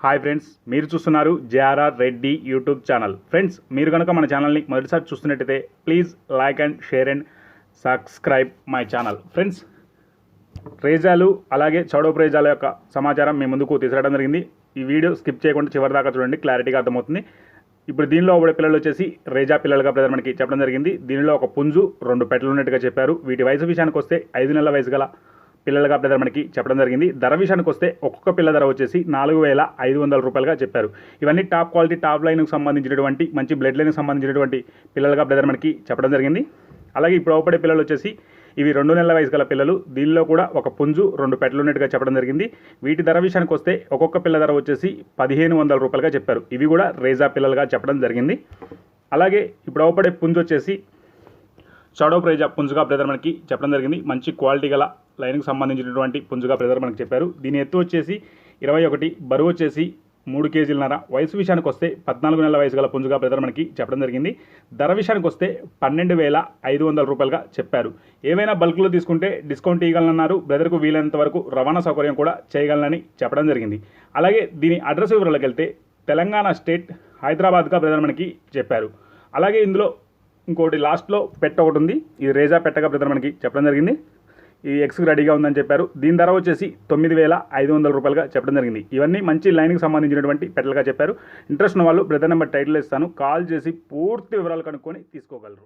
Hi friends, మీరు చూస్తున్నారు JRR Reddy YouTube channel. Friends, మీరు కనుక మన ఛానల్ని మొదటిసారి చూస్తున్నట్టయితే please like and share and subscribe my channel. Friends, రేజాలు అలాగే చౌడోపు రేజాల యొక్క సమాచారం మీ ముందుకు తీసుకురావడం జరిగింది. ఈ వీడియో స్కిప్ చేయకుండా చివరి దాకా చూడండి, క్లారిటీగా అర్థమవుతుంది. ఇప్పుడు దీనిలో ఒకటి పిల్లలు వచ్చేసి రేజా పిల్లలుగా బ్రదర్ మనకి చెప్పడం జరిగింది. దీనిలో ఒక పుంజు 2 పెట్టలు ఉన్నట్టుగా చెప్పారు. వీటి వయసు విషయానికి వస్తే 5 నెలల వయసు గల పిల్లలుగా బ్రదర్ మనకి చెప్పడం జరిగింది. ధర విషయానికి వస్తే ఒక్కొక్క పిల్ల ధర వచ్చేసి 4,500 రూపాయలుగా చెప్పారు. ఇవన్నీ టాప్ క్వాలిటీ, టాప్ లైన్కి సంబంధించినటువంటి మంచి బ్లడ్ లైన్కి సంబంధించినటువంటి పిల్లలుగా బ్రదర్ మనకి చెప్పడం జరిగింది. అలాగే ఇప్పుడు అవపడే పిల్లలు వచ్చేసి ఇవి 2 నెలల వయసు గల పిల్లలు. దీనిలో కూడా ఒక పుంజు 2 పెట్టలు ఉన్నట్టుగా చెప్పడం జరిగింది. వీటి ధర విషయానికి వస్తే ఒక్కొక్క పిల్ల ధర వచ్చేసి 1,500 రూపాయలుగా చెప్పారు. ఇవి కూడా రేజా పిల్లలుగా చెప్పడం జరిగింది. అలాగే ఇప్పుడు అవపడే పుంజు వచ్చేసి చౌడోపు రేజా పుంజుగా బ్రదర్ మనకి చెప్పడం జరిగింది. మంచి క్వాలిటీ గల లైన్కి సంబంధించినటువంటి పుంజుగా బ్రదర్ మనకి చెప్పారు. దీని ఎత్తు వచ్చేసి 21, బరువు వచ్చేసి 3 కేజీలన్నర. వయసు విషయానికి వస్తే 14 నెలల వయసు గల పుంజుగా బ్రదర్ మనకి చెప్పడం జరిగింది. ధర విషయానికి వస్తే 12,500 రూపాయలుగా చెప్పారు. ఏవైనా బల్క్లో తీసుకుంటే డిస్కౌంట్ ఇవ్వగలన్నారు. బ్రదర్కు వీలైనంత వరకు రవాణా సౌకర్యం కూడా చేయగలనని చెప్పడం జరిగింది. అలాగే దీని అడ్రస్ వివరాలకు వెళ్తే తెలంగాణ స్టేట్, హైదరాబాద్గా బ్రదర్ మనకి చెప్పారు. అలాగే ఇందులో ఇంకోటి లాస్ట్లో పెట్ట ఒకటి ఉంది. ఇది రేజా పెట్టగా బ్రదర్ మనకి చెప్పడం జరిగింది. ఈ ఎక్స్కి రెడీగా ఉందని చెప్పారు. దీని ధర వచ్చేసి 9,500 రూపాయలుగా చెప్పడం జరిగింది. ఇవన్నీ మంచి లైన్కి సంబంధించినటువంటి పెట్టలుగా చెప్పారు. ఇంట్రెస్ట్ ఉన్న వాళ్ళు బ్రదర్ నెంబర్ టైటిల్ ఇస్తాను, కాల్ చేసి పూర్తి వివరాలు కనుక్కొని తీసుకోగలరు.